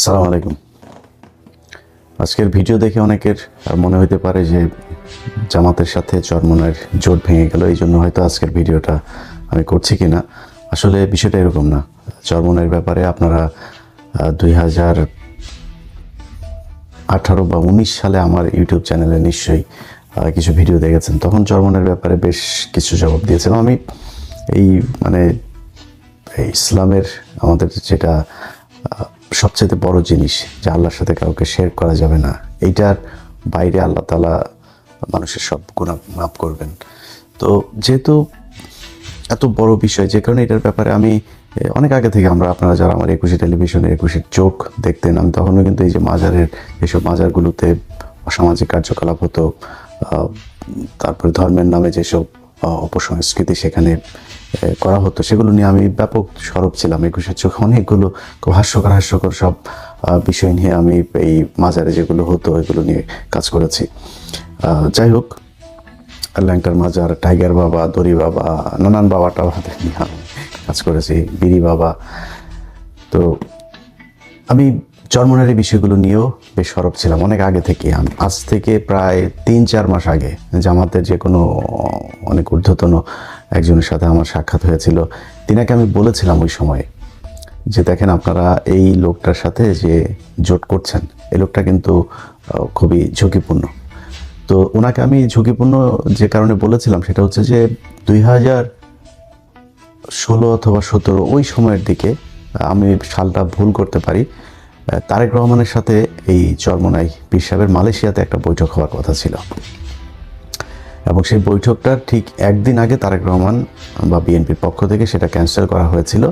আসসালামু আলাইকুম। আজকের ভিডিও দেখে অনেকের মনে হতে পারে যে জামাতের সাথে চরমোনাইর জোট ভেঙে গেল, এই জন্য হয়তো আজকের ভিডিওটা আমি করছি কিনা। আসলে বিষয়টা এরকম না। চরমোনাইর ব্যাপারে আপনারা 2018 বা 19 সালে আমার ইউটিউব চ্যানেলে নিশ্চয়ই কিছু ভিডিও দেখেছেন। তখন চরমোনাইর ব্যাপারে বেশ কিছু জবাব দিয়েছিলাম আমি। এই মানে ইসলামের আমাদের যেটা সবচেয়ে বড় জিনিস যে আল্লাহর সাথে কাউকে শেয়ার করা যাবে না, এইটার বাইরে আল্লাহ তাআলা মানুষের সব গুনাহ মাফ করবেন। তো যেহেতু এত বড় বিষয়, যে কারণে এটার ব্যাপারে আমি অনেক আগে থেকে, আপনারা যারা আমার একুশে টেলিভিশনে একুশের চোখ দেখতেন, আমি তখনও কিন্তু এই যে মাজারের এসব মাজারগুলোতে অসামাজিক কার্যকলাপ হতো, তারপরে ধর্মের নামে যেসব অপসংস্কৃতি সেখানে করা হতো, সেগুলো নিয়ে আমি ব্যাপক সরব ছিলাম। একুশের চোখে অনেকগুলো খুব হাস্যকর সব বিষয় নিয়ে আমি এই মাজারে যেগুলো হতো এগুলো নিয়ে কাজ করেছি। যাই হোক, ল্যাংটার মাজার, টাইগার বাবা, দড়ি বাবা, নানান বাবাটা নিয়ে আমি কাজ করেছি, বিড়ি বাবা। তো আমি চরমোনাইয়ের বিষয়গুলো নিয়েও বেশ সরব ছিলাম অনেক আগে থেকে। আজ থেকে প্রায় 3-4 মাস আগে জামাতের যে কোনো অনেক ঊর্ধ্বতন একজনের সাথে আমার সাক্ষাৎ হয়েছিল। তিনাকে আমি বলেছিলাম ওই সময়ে যে দেখেন, আপনারা এই লোকটার সাথে যে জোট করছেন, এই লোকটা কিন্তু খুবই ঝুঁকিপূর্ণ। তো ওনাকে আমি ঝুঁকিপূর্ণ যে কারণে বলেছিলাম সেটা হচ্ছে যে 2016 অথবা 17 ওই সময়ের দিকে, আমি সালটা ভুল করতে পারি, তারেক রহমানের সাথে এই চরমোনাই পীর সাহেবের মালয়েশিয়াতে একটা বৈঠক হওয়ার কথা ছিল, এবং সেই বৈঠকটার ঠিক একদিন আগে তারেক রহমান বা বিএনপির পক্ষ থেকে সেটা ক্যান্সেল করা হয়েছিল।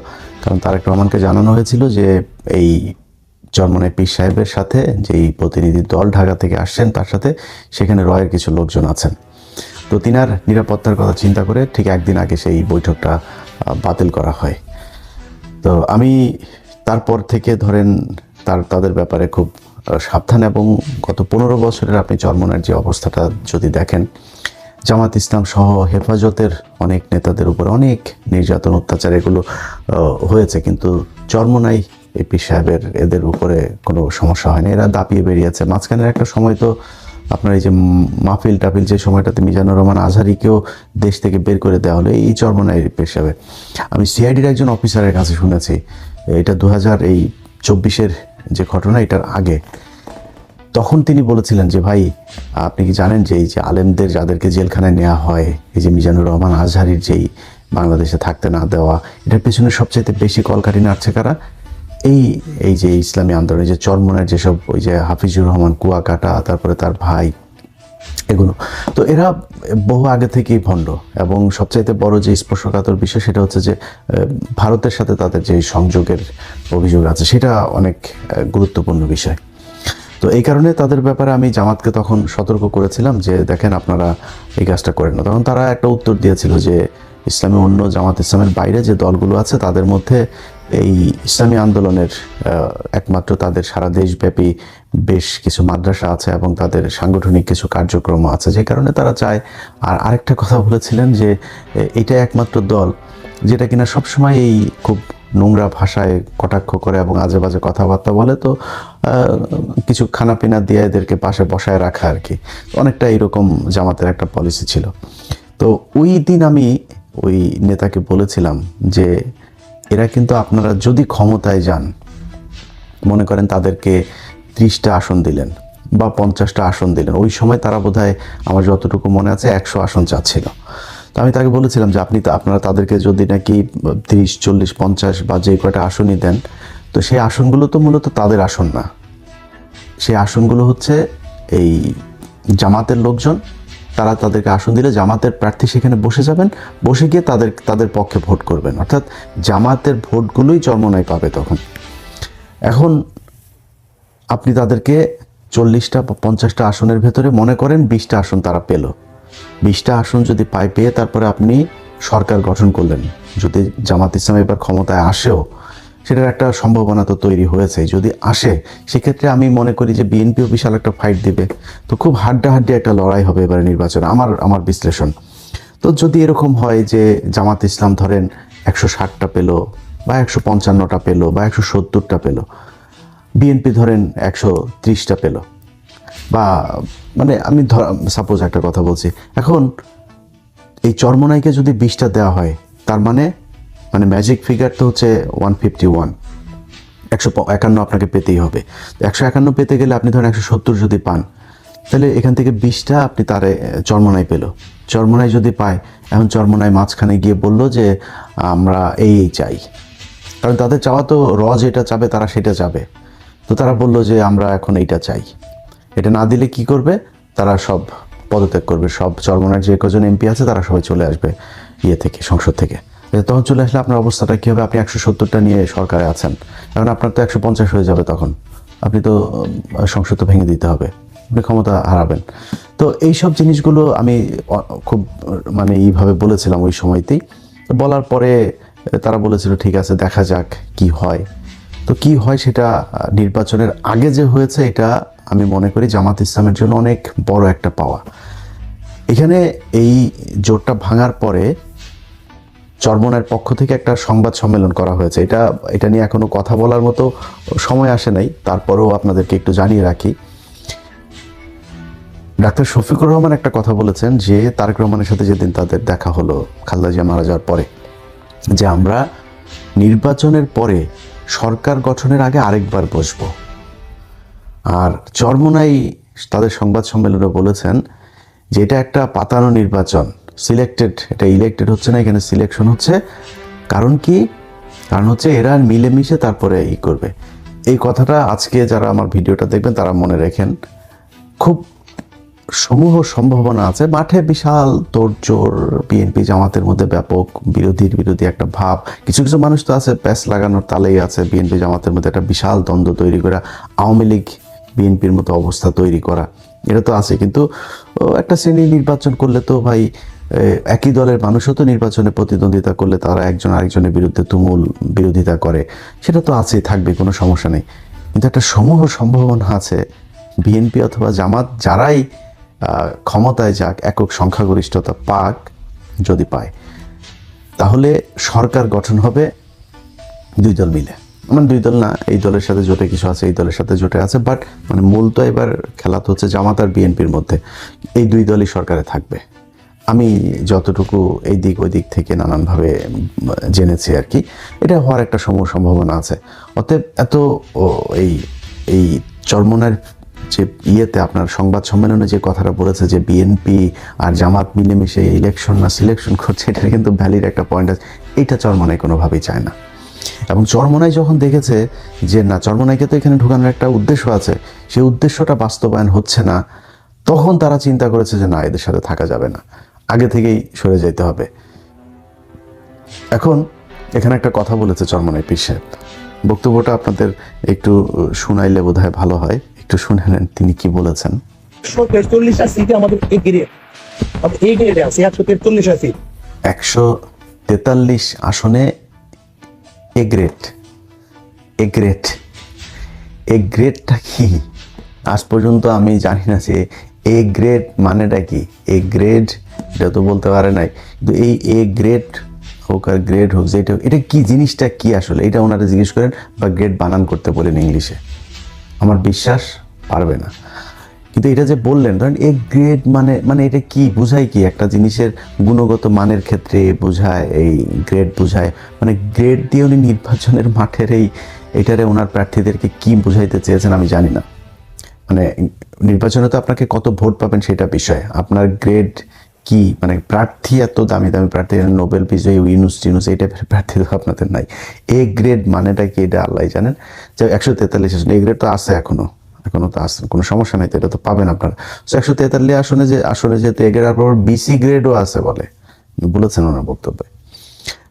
কারণ তারেক রহমানকে জানানো হয়েছিল যে এই চরমোনাই পীর সাহেবের সাথে যেই প্রতিনিধি দল ঢাকা থেকে আসছেন তার সাথে সেখানে রয়ের কিছু লোকজন আছেন। তো তিনার নিরাপত্তার কথা চিন্তা করে ঠিক একদিন আগে সেই বৈঠকটা বাতিল করা হয়। তো আমি তারপর থেকে ধরেন তাদের ব্যাপারে খুব সাবধান, এবং গত 15 বছরের আপনি চরমোনাইয়ের যে অবস্থাটা যদি দেখেন, জামাত ইসলাম সহ হেফাজতের অনেক নেতাদের উপর অনেক নির্যাতন অত্যাচার এগুলো হয়েছে, কিন্তু চরমোনাই পীর সাহেবের এদের উপরে কোনো সমস্যা হয়নি, এরা দাপিয়ে বেরিয়েছে। মাঝখানের একটা সময় তো আপনার এই যে মাহফিল টাফিল, যে সময়টাতে মিজানুর রহমান আজহারিকেও দেশ থেকে বের করে দেওয়া হলো এই চরমোনাই পীর সাহেবের। আমি সিআইডির একজন অফিসারের কাছে শুনেছি, এটা 2024 যে ঘটনা, এটার আগে, তখন তিনি বলেছিলেন যে ভাই, আপনি কি জানেন যে এই যে আলেমদের যাদেরকে জেলখানায় নেওয়া হয়, এই যে মিজানুর রহমান আজহারির যেই বাংলাদেশে থাকতে না দেওয়া, এটার পেছনে সবচাইতে বেশি কলকাঠি নাড়ছে কারা? এই যে ইসলামী আন্দোলন, যে চরমোনাইয়ের যেসব ওই যে হাফিজুর রহমান কুয়াকাটা, তারপরে তার ভাই, এগুলো তো এরা বহু আগে থেকেই ভণ্ড। এবং সবচাইতে বড় যে স্পর্শকাতর বিষয় সেটা হচ্ছে যে ভারতের সাথে তাদের যে সংযোগের অভিযোগ আছে, সেটা অনেক গুরুত্বপূর্ণ বিষয়। তো এই কারণে তাদের ব্যাপারে আমি জামাতকে তখন সতর্ক করেছিলাম যে দেখেন, আপনারা এই কাজটা করেন না। তখন তারা একটা উত্তর দিয়েছিল যে ইসলামী অন্য জামাত ইসলামের বাইরে যে দলগুলো আছে তাদের মধ্যে এই ইসলামী আন্দোলনের একমাত্র তাদের সারা দেশব্যাপী বেশ কিছু মাদ্রাসা আছে এবং তাদের সাংগঠনিক কিছু কার্যক্রম আছে, যে কারণে তারা চায়। আর আরেকটা কথা বলেছিলেন যে এটা একমাত্র দল যেটা কিনা সবসময় এই খুব নোংরা ভাষায় কটাক্ষ করে এবং আজে বাজে কথাবার্তা বলে, তো কিছু খানাপিনা দিয়ে এদেরকে পাশে বসায় রাখা আর কি, অনেকটা এরকম জামাতের একটা পলিসি ছিল। তো ওই দিন আমি ওই নেতাকে বলেছিলাম যে এরা কিন্তু, আপনারা যদি ক্ষমতায় যান, মনে করেন তাদেরকে 30টা আসন দিলেন বা 50টা আসন দিলেন, ওই সময় তারা বোধহয়, আমার যতটুকু মনে আছে, 100 আসন চাচ্ছিল। তো আমি তাকে বলেছিলাম যে আপনারা তাদেরকে যদি নাকি 30, 40, 50 বা যে কয়টা আসনই দেন, তো সেই আসনগুলো তো মূলত তাদের আসন না, সেই আসনগুলো হচ্ছে এই জামাতের লোকজন, তারা তাদেরকে আসন দিলে জামাতের প্রার্থী সেখানে বসে যাবেন, বসে গিয়ে তাদের পক্ষে ভোট করবেন, অর্থাৎ জামাতের ভোটগুলোই চরমোনাই পাবে তখন। এখন আপনি তাদেরকে 40টা বা 50টা আসনের ভেতরে মনে করেন 20টা আসন তারা পেল, 20টা আসন যদি পেয়ে তারপরে আপনি সরকার গঠন করলেন, যদি জামাত ইসলাম এবার ক্ষমতায় আসেও, সেটার একটা সম্ভাবনা তো তৈরি হয়েছে। যদি আসে, সেক্ষেত্রে আমি মনে করি যে বিএনপিও বিশাল একটা ফাইট দিবে, তো খুব হাড্ডাহাড্ডি একটা লড়াই হবে এবারে নির্বাচনে, আমার বিশ্লেষণ। তো যদি এরকম হয় যে জামাত ইসলাম ধরেন 160টা পেল বা 155টা পেল বা 170টা পেল, বিএনপি ধরেন 130টা পেল, বা মানে আমি সাপোজ একটা কথা বলছি, এখন এই চরমোনাইকে যদি 20টা দেওয়া হয়, তার মানে ম্যাজিক ফিগার তো হচ্ছে 151, 151 আপনাকে পেতেই হবে। 151 পেতে গেলে আপনি ধরেন 170 যদি পান, তাহলে এখান থেকে 20টা আপনি তারে চরমোনাই পেল। চরমোনাই যদি পায়, এখন চরমোনাই মাঝখানে গিয়ে বলল যে আমরা এই চাই, কারণ তাদের চাওয়া তো যেটা চাবে তারা সেটা চাবে। তো তারা বলল যে আমরা এখন এইটা চাই। এটা না দিলে কি করবে, তারা সব পদত্যাগ করবে, সব চরমোনাইয়ের যে কজন এমপি আছে তারা সবাই চলে আসবে থেকে, সংসদ থেকে। তখন চলে আসলে আপনার অবস্থাটা কী হবে? আপনি 170টা নিয়ে সরকারে আছেন, এখন আপনার তো 150 হয়ে যাবে, তখন আপনি তো সংসদ তো ভেঙে দিতে হবে, আপনি ক্ষমতা হারাবেন। তো এইসব জিনিসগুলো আমি খুব এইভাবে বলেছিলাম ওই সময়তেই। বলার পরে তারা বলেছিল ঠিক আছে দেখা যাক কি হয়। তো কি হয় সেটা নির্বাচনের আগে যে হয়েছে, এটা আমি মনে করি জামাত ইসলামের জন্য অনেক বড় একটা পাওয়া। এখানে এই জোটটা ভাঙার পরে চরমোনাইয়ের পক্ষ থেকে একটা সংবাদ সম্মেলন করা হয়েছে। এটা নিয়ে এখনো কথা বলার মতো সময় আসে নাই, তারপরেও আপনাদেরকে একটু জানিয়ে রাখি। ডাক্তার শফিকুর রহমান একটা কথা বলেছেন যে তারেক রহমানের সাথে যেদিন তাদের দেখা হলো খালেদা জিয়া মারা যাওয়ার পরে, যে আমরা নির্বাচনের পরে সরকার গঠনের আগে আরেকবার বসবো। আর চরমোনাই তাদের সংবাদ সম্মেলনে বলেছেন যে এটা একটা পাতানো নির্বাচন, সিলেক্টেড, এটা ইলেক্টেড হচ্ছে না, এখানে সিলেকশন হচ্ছে। কারণ কি? কারণ হচ্ছে এরা মিলেমিশে তারপরে করবে। এই কথাটা আজকে যারা আমার ভিডিওটা দেখবেন তারা মনে রাখেন। খুব সমূহ সম্ভাবনা আছে, মাঠে বিশাল তোড়জোড়, বিএনপি জামাতের মধ্যে ব্যাপক বিরোধী একটা ভাব। কিছু কিছু মানুষ তো আছে প্যাচ লাগানোর তালেই আছে, বিএনপি জামাতের মধ্যে একটা বিশাল দ্বন্দ্ব তৈরি করা, আওয়ামী লীগ বিএনপির মতো অবস্থা তৈরি করা, এটা তো আছে। কিন্তু একটা শ্রেণী নির্বাচন করলে তো ভাই একই দলের মানুষও তো নির্বাচনে প্রতিদ্বন্দ্বিতা করলে তারা একজন আরেকজনের বিরুদ্ধে তুমুল বিরোধিতা করে, সেটা তো আছেই, থাকবে, কোনো সমস্যা নেই। কিন্তু একটা সমূহ সম্ভাবনা আছে বিএনপি অথবা জামাত যারাই ক্ষমতায় যাক, একক সংখ্যাগরিষ্ঠতা পাক, যদি পায় তাহলে সরকার গঠন হবে দুই দল মিলে। দুই দল না, এই দলের সাথে জোটে কিছু আছে, এই দলের সাথে জোটে আছে, বাট মূল তো এবার খেলা তো হচ্ছে জামাত আর বিএনপির মধ্যে। এই দুই দলই সরকারে থাকবে, আমি যতটুকু এই দিক ওই দিক থেকে নানানভাবে জেনেছি আর কি। এটা হওয়ার একটা সম্ভাবনা আছে। অতএব এই চরমোনাইয়ের যে আপনার সংবাদ সম্মেলনে যে কথাটা বলেছে যে বিএনপি আর জামাত মিলেমিশে ইলেকশন না সিলেকশন করছে, এটা কিন্তু ভ্যালিড একটা পয়েন্ট আছে। এইটা চরমোনাই কোনোভাবেই চায় না। এবং চরমোনাই যখন দেখেছে যে না, চরমোনাইকে তো এখানে ঢোকানোর একটা উদ্দেশ্য আছে, সেই উদ্দেশ্যটা বাস্তবায়ন হচ্ছে না, তখন তারা চিন্তা করেছে যে না, এদের সাথে থাকা যাবে না, আগে থেকেই সরে যেতে হবে। এখন এখানে একটা কথা বলেছে চরমোনাই পীর সাহেব, বক্তব্যটা আপনাদের একটু শুনাইলে বোধহয় ভালো হয়, একটু শুনে নেন তিনি কি বলেছেন। 143টা সিটে আমাদের এই গ্রেডে আছে 143 সিট, 143 আসনে এ গ্রেডটা কি আজ পর্যন্ত আমি জানি না, যে এ গ্রেড মানেটা কি। এ গ্রেড এটা তো বলতে পারে নাই, কিন্তু এই এ গ্রেড হোক আর গ্রেড হোক, যেটা এটা কি জিনিসটা কি আসলে, এটা ওনারা জিজ্ঞেস করেন বা গ্রেড বানান করতে বলেন ইংলিশে, আমার বিশ্বাস পারবে না। কিন্তু এটা যে বললেন, ধরেন এ গ্রেড মানে এটা কি বোঝায়, কি একটা জিনিসের গুণগত মানের ক্ষেত্রে বোঝায়, এই গ্রেড বোঝায়, গ্রেড দিয়ে উনি নির্বাচনের মাঠের এইটারে ওনার প্রার্থীদেরকে কি বুঝাইতে চেয়েছেন আমি জানি না। নির্বাচনে তো আপনাকে কত ভোট পাবেন সেটা বিষয়, আপনার গ্রেড কি, প্রার্থী এত দামি দামি প্রার্থী, নোবেল বিজয়ী ইউনুস এই টাইপের প্রার্থী তো আপনাদের নাই। এ গ্রেড মানেটা কি এটা আল্লাহ জানেন। যে 143 আসনে এ গ্রেড তো আছে, এখনো তো আসছে, কোনো সমস্যা নাই, তো এটা তো পাবেন আপনারা। 143 আসনে যেহেতু এ গ্রেড, আর বিসি গ্রেডও আছে বলেছেন ওনার বক্তব্যে।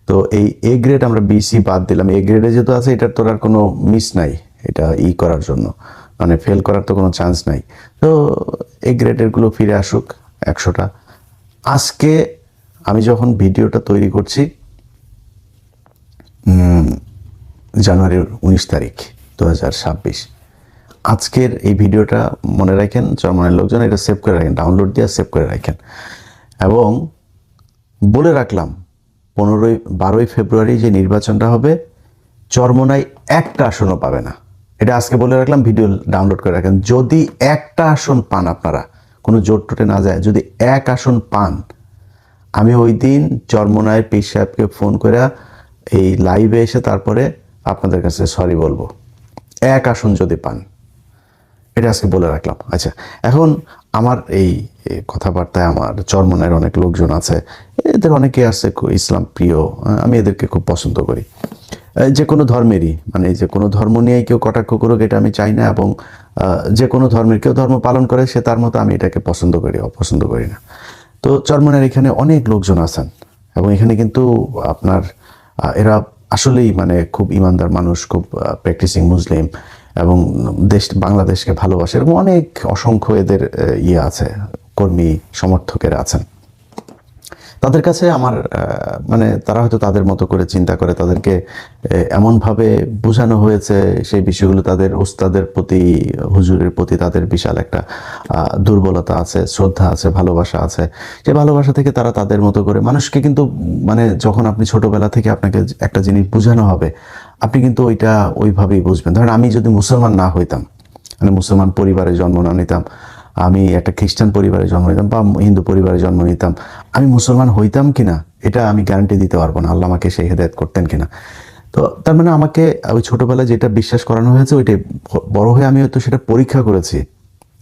তো এই এ গ্রেড আমরা বিসি বাদ দিলাম, এ গ্রেডে যেহেতু আছে, এটার তোর আর কোনো মিস নাই, এটা করার জন্য ফেল করার তো কোনো চান্স নাই। তো এ গ্রেডের গুলো ফিরে আসুক 100টা। আজকে আমি যখন ভিডিওটা তৈরি করছি জানুয়ারির 19 তারিখ 2026, আজকের এই ভিডিওটা মনে রাখেন, চরমোনাইয়ের লোকজন এটা সেভ করে রাখেন, ডাউনলোড দিয়ে সেভ করে রাখেন। এবং বলে রাখলাম 12ই ফেব্রুয়ারি যে নির্বাচনটা হবে, চরমোনাই একটা আসনও পাবে না, এটা আজকে বলে রাখলাম, ভিডিও ডাউনলোড করে রাখেন। যদি একটা আসন পান, আপনারা কোনো জোট টোটে না যায়, যদি এক আসন পান, আমি ওই দিন চরমোনাই পীর সাহেবকে ফোন করে এই লাইভে এসে তারপরে আপনাদের কাছে সরি বলবো, এক আসন যদি পান। এটা আজকে বলে রাখলাম। আচ্ছা, এখন আমার এই কথাবার্তায় আমার চরমোনাইয়ের অনেক লোকজন আছে, এদের অনেকে আছে ইসলাম প্রিয়, আমি এদেরকে খুব পছন্দ করি। যে কোনো ধর্মেরই, মানে যে কোনো ধর্ম নিয়েই কেউ কটাক্ষ করুক এটা আমি চাই না, এবং যে কোনো ধর্মের কেউ ধর্ম পালন করে সে তার মতো, আমি এটাকে পছন্দ করি, অপছন্দ করি না। তো চরমোনাইয়ের এখানে অনেক লোকজন আছেন, এবং এখানে কিন্তু আপনার এরা আসলেই মানে খুব ইমানদার মানুষ, খুব প্র্যাকটিসিং মুসলিম, এবং বাংলাদেশকে ভালোবাসে, এবং অনেক অসংখ্য এদের ইয়ে আছে, কর্মী সমর্থকেরা আছেন। তাদের কাছে আমার মানে তারা হয়তো তাদের মতো করে চিন্তা করে, তাদেরকে এমনভাবে বোঝানো হয়েছে সেই বিষয়গুলো, তাদের ওস্তাদের প্রতি, হুজুরের প্রতি তাদের বিশাল একটা দুর্বলতা আছে, শ্রদ্ধা আছে, ভালোবাসা আছে। সেই ভালোবাসা থেকে তারা তাদের মতো করে মানুষকে, কিন্তু মানে যখন আপনি ছোটবেলা থেকে আপনাকে একটা জিনিস বোঝানো হবে, আপনি কিন্তু ওইটা ওইভাবেই বুঝবেন। ধরেন আমি যদি মুসলমান না হইতাম, মানে মুসলমান পরিবারে জন্ম না নিতাম, আমি একটা খ্রিস্টান পরিবারে জন্ম নিতাম বা হিন্দু পরিবারে জন্ম নিতাম, আমি মুসলমান হইতাম কিনা এটা আমি গ্যারান্টি দিতে পারবো না, আল্লাহ আমাকে সেই হেদায়েত করতেন কিনা। তো তার মানে আমাকে ওই ছোটবেলায় যেটা বিশ্বাস করানো হয়েছে, ওইটাই বড় হয়ে আমি হয়তো সেটা পরীক্ষা করেছি,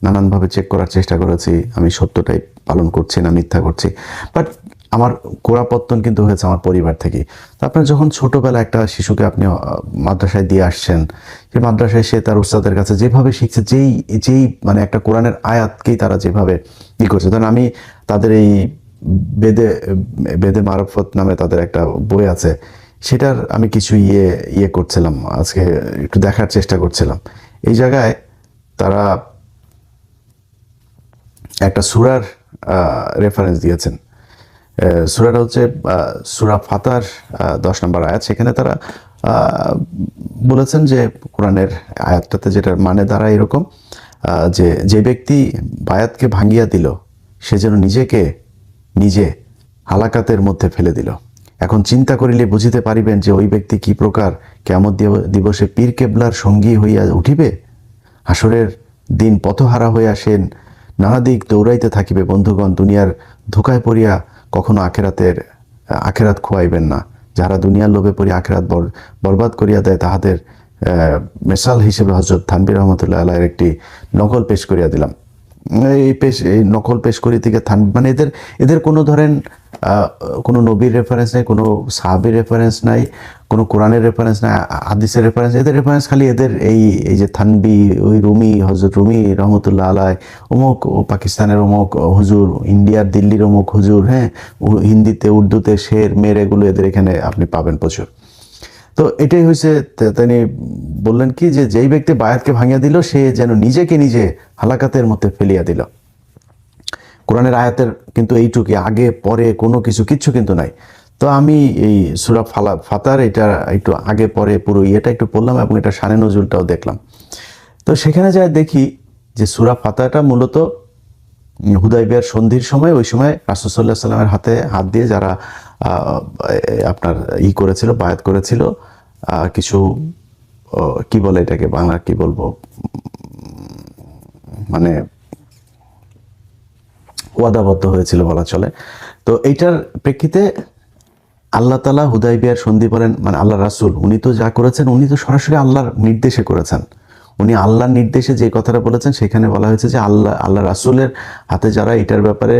নানানভাবে চেক করার চেষ্টা করেছি, আমি সত্যটাই পালন করছি না মিথ্যা করছি। বাট আমার গোড়াপত্তন কিন্তু হয়েছে আমার পরিবার থেকে। তো আপনার যখন ছোটবেলা একটা শিশুকে আপনি মাদ্রাসায় দিয়ে আসছেন, সেই মাদ্রাসায় সে তার উস্তাদের কাছে যেভাবে শিখছে, যেই মানে একটা কোরআনের আয়াতকেই তারা যেভাবে ই করছে, ধরেন আমি তাদের এই বেদে মারফত নামে তাদের একটা বই আছে, সেটার আমি কিছু ইয়ে করছিলাম, আজকে একটু দেখার চেষ্টা করছিলাম। এই জায়গায় তারা একটা সূরার রেফারেন্স দিয়েছেন। সূরাটা হচ্ছে সূরা ফাতার 10 নম্বর আয়াত। সেখানে তারা বলেছেন যে কোরআনের আয়াতটাতে যেটার মানে দ্বারা এরকম, যে ব্যক্তি বায়াতকে ভাঙিয়া দিল, সে যেন নিজে হালাকাতের মধ্যে ফেলে দিল। এখন চিন্তা করিলে বুঝিতে পারিবেন যে ওই ব্যক্তি কি প্রকার কিয়ামত দিবসে পীর কেবলার সঙ্গী হইয়া উঠিবে। হাসরের দিন পথহারা হইয়া সে নানা দিক দৌড়াইতে থাকিবে। বন্ধুগণ, দুনিয়ার ধোকায় পড়িয়া কখনো আখেরাত খোয়াইবেন না। যারা দুনিয়ার লোভে পড়ি আখেরাত বরবাদ করিয়া দেয়, তাহাদের মেসাল হিসেবে হযরত থানভী রহমতুল্লাহ আলাইহির একটি নকল পেশ করিয়া দিলাম। এই নকল পেশ করি থেকে মানে এদের কোনো ধরেন কোনো নবীর রেফারেন্স নাই, কোনো সাহাবীর রেফারেন্স নাই, কোনো কোরআনের রেফারেন্স নাই, হাদিসের রেফারেন্স। এদের রেফারেন্স খালি এদের এই যে থানভী, ওই রুমি, হযরত রুমি রহমতুল্লাহ আলাই, অমুক পাকিস্তানের অমুক হুজুর, ইন্ডিয়ার দিল্লির অমুক হুজুর, হ্যাঁ, হিন্দিতে উর্দুতে শের মের, এগুলো এদের এখানে আপনি পাবেন প্রচুর। তো এটাই হয়েছে, তিনি বললেন কি যে যেই ব্যক্তি বায়াতকে ভাঙিয়া দিল, সে যেন নিজে হালাকাতের মধ্যে ফেলিয়া দিল। কোরআনের আয়াতের কিন্তু এইটুকু, আগে পরে কোনো কিচ্ছু কিন্তু নাই। তো আমি এই সূরা ফাতার এটা একটু আগে পরে পুরো ইয়েটা একটু পড়লাম, এবং এটা শানে নজরুলটাও দেখলাম। তো সেখানে যাই দেখি যে সূরা ফাতারটা মূলত হুদাইবিয়ার সন্ধির সময়, ওই সময় রাসূল সাল্লাল্লাহু আলাইহি ওয়াসাল্লামের হাত দিয়ে যারা আপনার করেছিল, বায়াত করেছিল, কিছু কি বলে এটাকে, বাংলা কি বলবো, মানে ওয়াদাবদ্ধ হয়েছিল বলা চলে। তো এইটার প্রেক্ষিতে আল্লাহ তাআলা হুদাইবিয়ার সন্ধি বলেন, মানে আল্লাহ রাসূল উনি তো যা করেছেন, উনি তো সরাসরি আল্লাহর নির্দেশে করেছেন। উনি আল্লাহর নির্দেশে যে কথাটা বলেছেন, সেখানে বলা হয়েছে যে আল্লাহ রাসূলের হাতে যারা এটার ব্যাপারে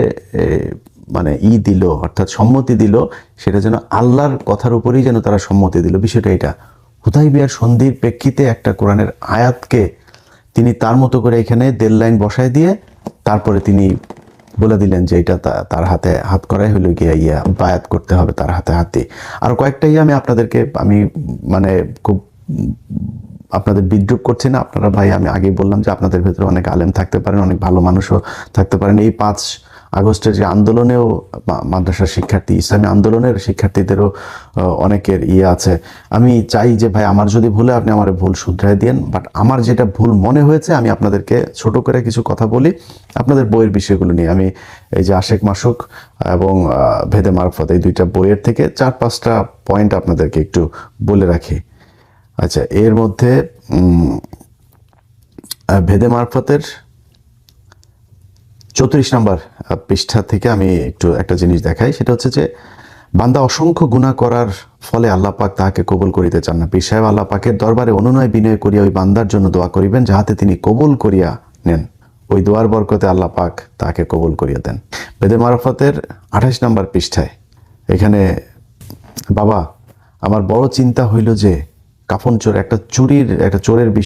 মানে দিল, অর্থাৎ সম্মতি দিল, সেটা যেন আল্লাহর কথার উপরেই যেন তারা সম্মতি দিল। বিষয়টা এটা, হুদাইবিয়ার সন্ধির প্রেক্ষিতে একটা কোরআনের আয়াতকে তিনি তার মতো করে এখানে 1.5 লাইন বসায় দিয়ে তারপরে তিনি বলে দিলেন যে এটা তার হাতে হাত করাই হলো গিয়া বায়াত করতে হবে তার হাতে হাতে। আর কয়েকটা আমি আপনাদেরকে মানে খুব আপনাদের বিদ্রুপ করছি না, আপনারা ভাই, আমি আগেই বললাম যে আপনাদের ভেতরে অনেক আলেম থাকতে পারেন, অনেক ভালো মানুষও থাকতে পারেন। এই 5 আগস্টের যে আন্দোলনেও মাদ্রাসার শিক্ষার্থী, ইসলামী আন্দোলনের শিক্ষার্থীদেরও অনেকের আছে। আমি চাই যে ভাই, আমার যদি ভুলে আপনি আমার ভুল শুধরাই দেন, বাট আমার যেটা ভুল মনে হয়েছে আমি আপনাদেরকে ছোট করে কিছু কথা বলি আপনাদের বইয়ের বিষয়গুলো নিয়ে। আমি এই যে আশেক মাসুক এবং ভেদে মারফত, এই 2টা বইয়ের থেকে 4-5টা পয়েন্ট আপনাদেরকে একটু বলে রাখি। আচ্ছা, এর মধ্যে ভেদে মারফতের 34 নম্বর পৃষ্ঠা থেকে আমি একটু একটা জিনিস দেখাই, সেটা হচ্ছে যে বান্দা অসংখ্য গুনাহ করার ফলে আল্লাহ পাক তাহাকে কবুল করিতে চান না। পীর সাহেব আল্লাহ পাকের দরবারে অনুনয় বিনয় করিয়া ওই বান্দার জন্য দোয়া করিবেন, যাহাতে তিনি কবুল করিয়া নেন। ওই দোয়ার বরকতে আল্লাহ পাক তাকে কবুল করিয়া দেন। ভেদে মারফতের 28 নম্বর পৃষ্ঠায় এখানে, বাবা আমার বড় চিন্তা হইল যে কাফন চোর, একটা চোরের বিষয়